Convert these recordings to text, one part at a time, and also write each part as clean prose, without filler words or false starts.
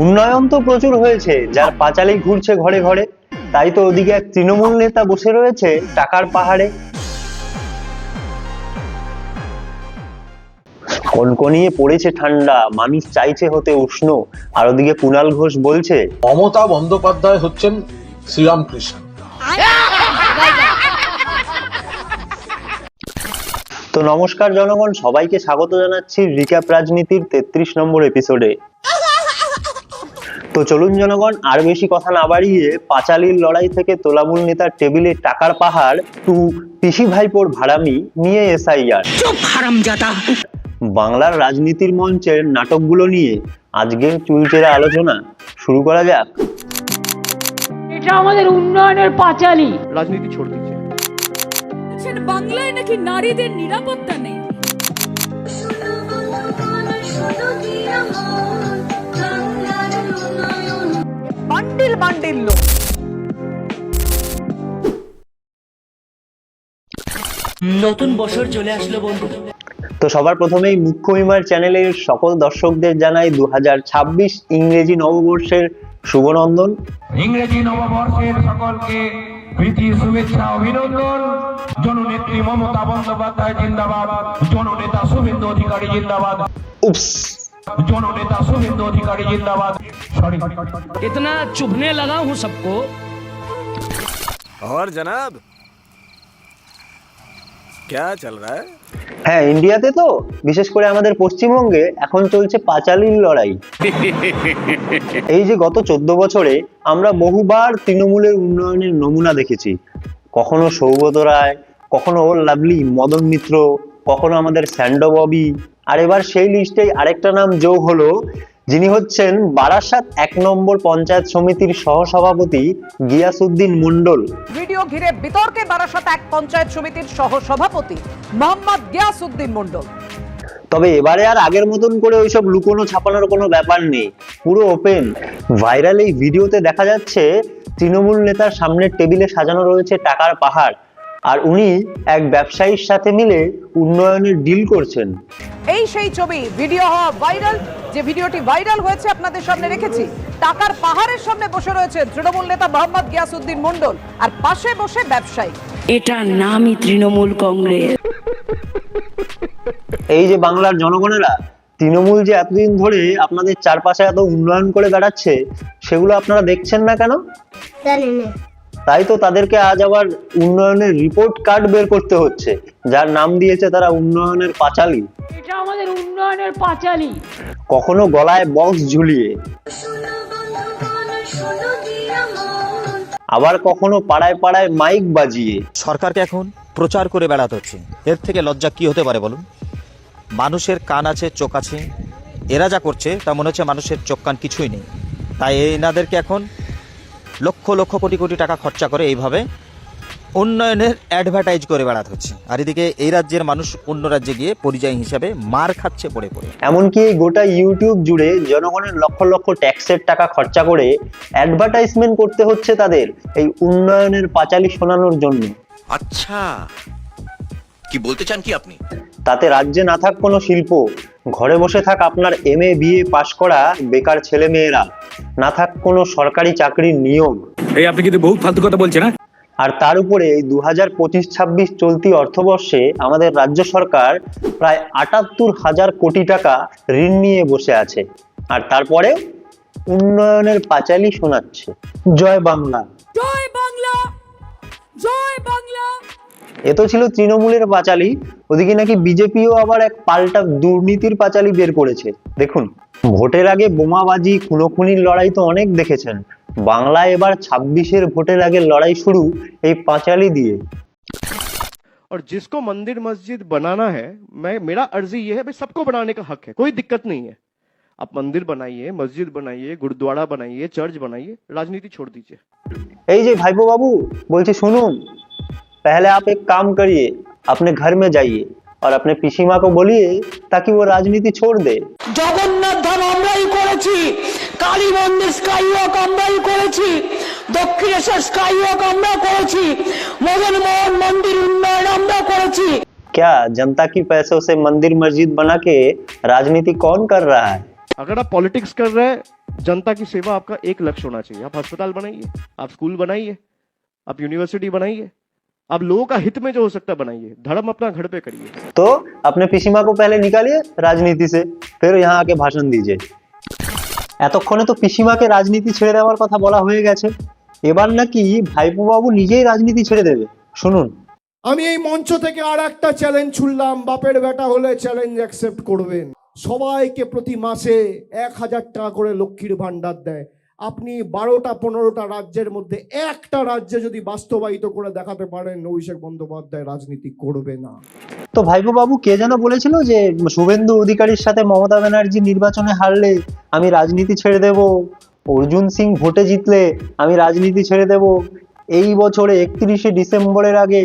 উন্নয়ন তো প্রচুর হয়েছে, যার পাঁচালি ঘুরছে ঘরে ঘরে। তাই তো ওদিকে এক তৃণমূল নেতা বসে রয়েছে টাকার পাহাড়ে। কনকনিয়ে পড়েছে ঠান্ডা, মানুষ চাইছে হতে উষ্ণ। আর ওদিকে কুণাল ঘোষ বলছে মমতা বন্দ্যোপাধ্যায় হচ্ছেন শ্রীরামকৃষ্ণ। তো নমস্কার জনগণ, সবাইকে স্বাগত জানাচ্ছি রিক্যাপ রাজনীতির 33 নম্বর এপিসোডে। তো চলুন জনগণ, আর বেশি কথা না বাড়িয়ে পাঁচালির লড়াই থেকে তোলামূল নেতার টেবিলে টাকার পাহাড় টু পিসি ভাইপোর ভাড়ামি নিয়ে এসআইআর। বাংলার রাজনীতির মঞ্চের নাটকগুলো নিয়ে আজকের চুলচেরা আলোচনা শুরু করা যাক। এটা আমাদের উন্নয়নের পাঁচালী। রাজনীতি ছোড় দিচ্ছে। বাংলায় নাকি নারীদের নিরাপত্তা নেই। বান্ডিল বান্ডিল লোক। নতুন বছর চলে আসলো বন্ধু। তো সবার প্রথমেই মুখ্য বিমার চ্যানেলের সকল দর্শকদের জানাই 2026 ইংরেজি নববর্ষের শুভনন্দন। ইংরেজি নববর্ষের সকলকে প্রীতি শুভেচ্ছা অভিনন্দন। জননেত্রী মমতা বন্দ্যোপাধ্যায় জিন্দাবাদ, জননেতা শুভেন্দু অধিকারী জিন্দাবাদ। উপস, জননেতা শুভেন্দু অধিকারী জিন্দাবাদ। সরি, इतना चुभने लगा हूँ सबको। और जनाब क्या चल रहा है? হ্যাঁ, ইন্ডিয়াতে তো বিশেষ করে আমাদের পশ্চিমবঙ্গে এখন চলছে পাঁচালির লড়াই। এই যে গত 14 বছরে আমরা বহুবার তৃণমূলের উন্নয়নের নমুনা দেখেছি। কখনো সৌগত রায়, কখনো ওর লাভলি মদন মিত্র, কখনো আমাদের স্যান্ডো ববি। আর এবার সেই লিস্টেই আরেকটা নাম যোগ হলো, যিনি হচ্ছেন বারাসাত 1 নম্বর পঞ্চায়েত সমিতির সহসভাপতি গিয়াসউদ্দিন মন্ডল। ভিডিও ঘিরে বিতর্কে বারাসাত এক পঞ্চায়েত সমিতির সহসভাপতি মোহাম্মদ গিয়াসউদ্দিন মন্ডল। তবে এবারে আর আগের মতন করে ওইসব লুকোনো ছাপানোর কোনো ব্যাপার নেই, পুরো ওপেন। ভাইরাল এই ভিডিওতে দেখা যাচ্ছে তৃণমূল নেতার সামনের টেবিলে সাজানো রয়েছে টাকার পাহাড়, আর উনি এক ব্যবসায়ীর সাথে মিলে উন্নয়নের ডিল করছেন। এই সেই ছবি, ভিডিও হওয়া ভাইরাল। যে ভিডিওটি ভাইরাল হয়েছে আপনাদের সামনে রেখেছি। টাকার পাহাড়ের সামনে বসে রয়েছে তৃণমূল নেতা মোহাম্মদ গিয়াসউদ্দিন মন্ডল, আর পাশে বসে ব্যবসায়ী। এটা নামই তৃণমূল কংগ্রেস। এই যে বাংলার জনগণেরা, তৃণমূল যে এতদিন ধরে আপনাদের চারপাশে এত উন্নয়ন করে বেড়াচ্ছে, সেগুলো আপনারা দেখছেন না কেন? তাই তো তাদেরকে আজ আবার উন্নয়নের রিপোর্ট কার্ড বের করতে হচ্ছে, যার নাম দিয়েছে তারা উন্নয়নের পাঁচালী। এটা আমাদের উন্নয়নের পাঁচালী। কখনো গলায় বক্স ঝুলিয়ে, আবার কখনো পাড়ায় পাড়ায় মাইক বাজিয়ে। সরকারকে এখন প্রচার করে বেড়াতে হচ্ছে। এর থেকে লজ্জা কি হতে পারে বলুন? মানুষের কান আছে, চোখ আছে, এরা যা করছে তা মনে হচ্ছে মানুষের চোখ কান কিছুই নেই। তাই এনাদেরকে এখন লক্ষ লক্ষ কোটি কোটি টাকা খরচা করে এইভাবে উন্নয়নের অ্যাডভার্টাইজ করে বেড়াতে হচ্ছে। আর এদিকে এই রাজ্যের মানুষ অন্য রাজ্যে গিয়ে পরিযায়ী হিসাবে মার খাচ্ছে পড়ে পড়ে। এমনকি এই গোটা ইউটিউব জুড়ে জনগণের লক্ষ লক্ষ ট্যাক্সের টাকা খরচা করে অ্যাডভার্টাইজমেন্ট করতে হচ্ছে তাদের এই উন্নয়নের পাঁচালী শোনানোর জন্য। আচ্ছা, কি বলতে চান কি আপনি? তাতে রাজ্যে না থাক কোনো শিল্প, ঘরে বসে থাক আপনার MA BA পাশ করা বেকার ছেলে মেয়েরা, না থাক কোনো সরকারি চাকরির নিয়োগ। এই আপনি কিন্তু বহুত ফালতু কথা বলছেন না? আর তার উপরে এই 2025-26 চলতি অর্থবর্ষে আমাদের রাজ্য সরকার প্রায় 78,000 কোটি টাকা ঋণ নিয়ে বসে আছে। আর তারপরে উন্নয়নের পাঁচালী শোনাচ্ছে। জয় বাংলা, জয় বাংলা, জয় বাংলা। এ তো ছিল তৃণমূলের পাঁচালী। ওদিকে নাকি বিজেপিও আবার এক পাল্টা দুর্নীতির পাঁচালী বের করেছে। দেখুন, ভোটের আগে বোমাবাজি খুনোখুনির লড়াই তো অনেক দেখেছেন, বাংলায় এবার 26-এর ভোটের আগে লড়াই শুরু এই পাঁচালী দিয়ে। और जिसको मंदिर मस्जिद बनाना है, मेरा अर्जी ये है भाई सबको बनाने का हक है, कोई दिक्कत नहीं है। आप मंदिर बनाइए, मस्जिद बनाइए, गुरुद्वारा बनाइए, चर्च बनाइए, राजनीति छोड़ दीजिए। এই যে ভাইপো বাবু বলছি শুনুন, पहले आप एक काम करिए, अपने घर में जाइए और अपने पिसी माँ को बोलिए ताकि वो राजनीति छोड़ दे। জগন্নাথ ধাম আমরাই করেছি, কালী মন্দির স্কাইওয়াক আমরাই করেছি, দক্ষিণেশ্বর স্কাইওয়াক আমরা করেছি, মদন মোহন মন্দির উন্নয়ন আমরা করেছি। क्या जनता की पैसों से मंदिर मस्जिद बना के राजनीति कौन कर रहा है? अगर आप पॉलिटिक्स कर रहे हैं, जनता की सेवा आपका एक लक्ष्य होना चाहिए। आप अस्पताल बनाइए, आप स्कूल बनाइए, आप यूनिवर्सिटी बनाइए, आप लोगों का हित में जो हो सकता है बनाइए। धर्म अपना घर पे करिए। तो अपने पिसीमा को पहले निकालिए राजनीति से, फिर यहाँ आके भाषण दीजिए। এতক্ষণে তো পিসিমাকে রাজনীতি ছেড়ে দেওয়ার কথা বলা হয়ে গেছে, এবার নাকি ভাইপো বাবু নিজেই রাজনীতি ছেড়ে দেবে। শুনুন। আমি এই মঞ্চ থেকে আর একটা চ্যালেঞ্জ ছুড়লাম, বাপের বেটা হলে চ্যালেঞ্জ অ্যাকসেপ্ট করবেন। সবাইকে প্রতি মাসে 1000 টাকা করে লক্ষ্মীর ভান্ডার দেয়। আপনি 12টা 15টা রাজ্যের মধ্যে একটা রাজ্যে যদি বাস্তবায়িত করে দেখাতে পারেন অভিষেক বন্দ্যোপাধ্যায় রাজনীতি করবে না। তো ভাইপো বাবু কে যেন বলেছিল যে শুভেন্দু অধিকারীর সাথে মমতা ব্যানার্জি নির্বাচনে হারলে আমি রাজনীতি ছেড়ে দেব, অর্জুন সিং ভোটে জিতলে আমি রাজনীতি ছেড়ে দেব, এই বছরে 31শে ডিসেম্বরের আগে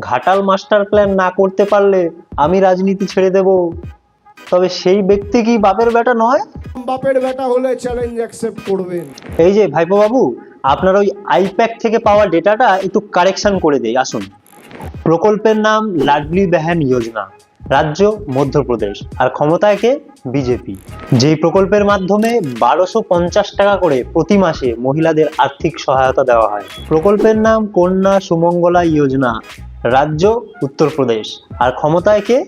ঘাটাল মাস্টার প্ল্যান না করতে পারলে আমি রাজনীতি ছেড়ে দেব। তবে সেই ব্যক্তি কি বাপের বেটা নয়? বাপের বেটা হলে চ্যালেঞ্জ অ্যাকসেপ্ট করবেন। এই যে ভাইপো বাবু, আপনার ওই আইপ্যাক থেকে পাওয়া ডেটাটা একটু কারেকশন করে দেই। আসুন। প্রকল্পের নাম লাডলি বেহেন যোজনা, রাজ্য মধ্যপ্রদেশ, আর ক্ষমতায় কে? বিজেপি। যেই প্রকল্পের মাধ্যমে 1250 টাকা করে প্রতি মাসে মহিলাদের আর্থিক সহায়তা দেওয়া হয়। প্রকল্পের নাম কন্যা সুমঙ্গলা যোজনা, রাজ্য উত্তরপ্রদেশ, আর ক্ষমতায় কে?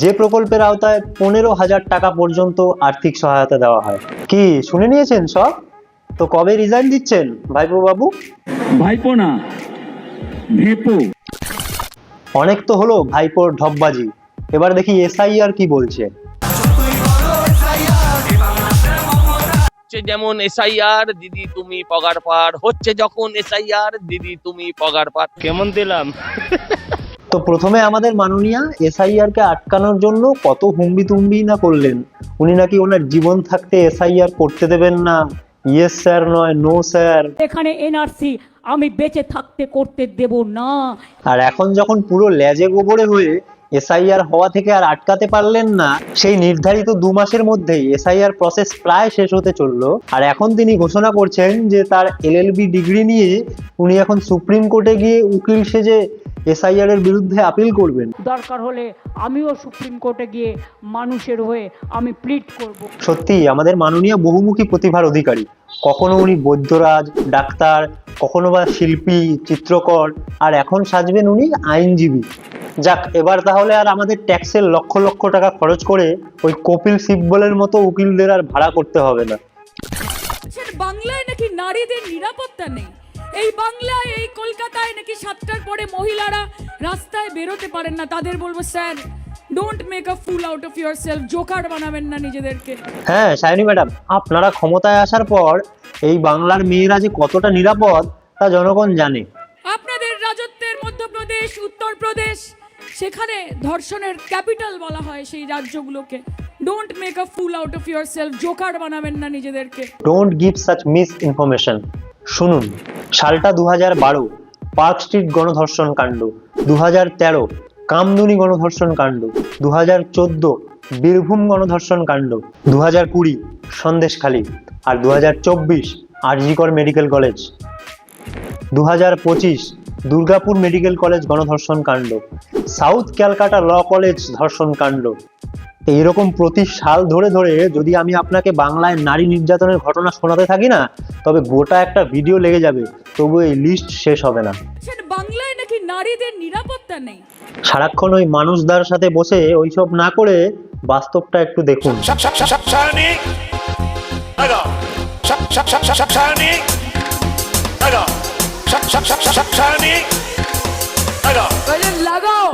যে প্রকল্পের আওতায় 15,000 টাকা পর্যন্ত আর্থিক সহায়তা দেওয়া হয়। কি শুনে নিয়েছেন সব? তো কবে রিজাইন দিচ্ছেন ভাইপো বাবু? ভাইপো না, ভেপো। অনেক তো হলো ভাইপোর ঢপবাজি, এবার দেখি এসআইআর কি বলছে। যেমন এসআইআর দিদি তুমি পগার পার হচ্ছে, যখন এসআইআর দিদি তুমি পগার পার। কেমন দিলাম? তো প্রথমে আমাদের মাননীয়া এসআইআর কে আটকানোর জন্য কত হুম্বি তুম্বি না করলেন। উনি নাকি ওনার জীবন থাকতে এসআইআর করতে দেবেন না। ইয়েস স্যার নয়, নো স্যার। এখানে এনআরসি আমি বেঁচে থাকতে করতে দেব না। আর এখন যখন পুরো লেজে গোবরে হয়ে এসআইআর হওয়া থেকে আর আটকাতে পারলেন না, সেই নির্ধারিত 2 মাসের মধ্যেই এসআইআর প্রসেস প্রায় শেষ হতে চললো, আর এখন তিনি ঘোষণা করছেন যে তার এলএলবি ডিগ্রি নিয়ে উনি এখন সুপ্রিম কোর্টে গিয়ে উকিল সেজে এসআইআর এর বিরুদ্ধে আপিল করবেন। দরকার হলে আমিও সুপ্রিম কোর্টে গিয়ে মানুষের হয়ে আমি প্লিড করব। সত্যি আমাদের মাননীয় বহুমুখী প্রতিভার অধিকারী। কখনো উনি বৈদ্যরাজ, ডাক্তার, কখনো বা শিল্পী, চিত্রকর, আর এখন সাজবেন উনি আইনজীবী। যাক, এবার তাহলে আর আমাদের ট্যাক্সের লক্ষ লক্ষ টাকা খরচ করে ওই কপিল সিব্বলের মতো উকিলদের আর ভাড়া করতে হবে না। বাংলায় নাকি নারীদের নিরাপত্তা নেই। এই বাংলায়, এই কলকাতায় নাকি 7টার পরে মহিলারা রাস্তায় বেরোতে পারেন না। তাদের বলবো, sir don't make a fool out of yourself, joker বানাবেন না নিজেদেরকে। হ্যাঁ সায়নী ম্যাডাম, আপনারা ক্ষমতায় আসার পর এই বাংলার মেয়েরা যে কতটা নিরাপদ তা জনগণ জানে। আপনাদের রাজত্বের মধ্যপ্রদেশ, উত্তরপ্রদেশ, সেখানে ধর্ষণের ক্যাপিটাল বলা হয় সেই রাজ্যগুলোকে। Don't make a fool out of yourself, joker বানাবেন না নিজেদেরকে। Don't give such misinformation. শুনুন, সালটা 2012, পার্ক স্ট্রিট গণধর্ষণ কাণ্ড, 2013 কামদুনি গণধর্ষণ কাণ্ড, 2014 বীরভূম গণধর্ষণ কাণ্ড, 2020 সন্দেশখালী, আর 2024 RG Kar medical college, 2025 Durgapur medical college গণধর্ষণ কাণ্ড, সাউথ ক্যালকাটা ল কলেজ ধর্ষণ কাণ্ড। এইরকম প্রতি সাল ধরে ধরে যদি আমি আপনাকে বাংলায় নারী নির্যাতনের ঘটনা শোনাতে থাকি না, তবে গোটা একটা ভিডিও লেগে যাবে, তবু এই লিস্ট শেষ হবে না। বাংলায় নাকি নারীদের নিরাপত্তা নেই। সারাক্ষণ ওই মানুষদার সাথে বসে ওইসব না করে বাস্তবটা একটু দেখুন। লাগাও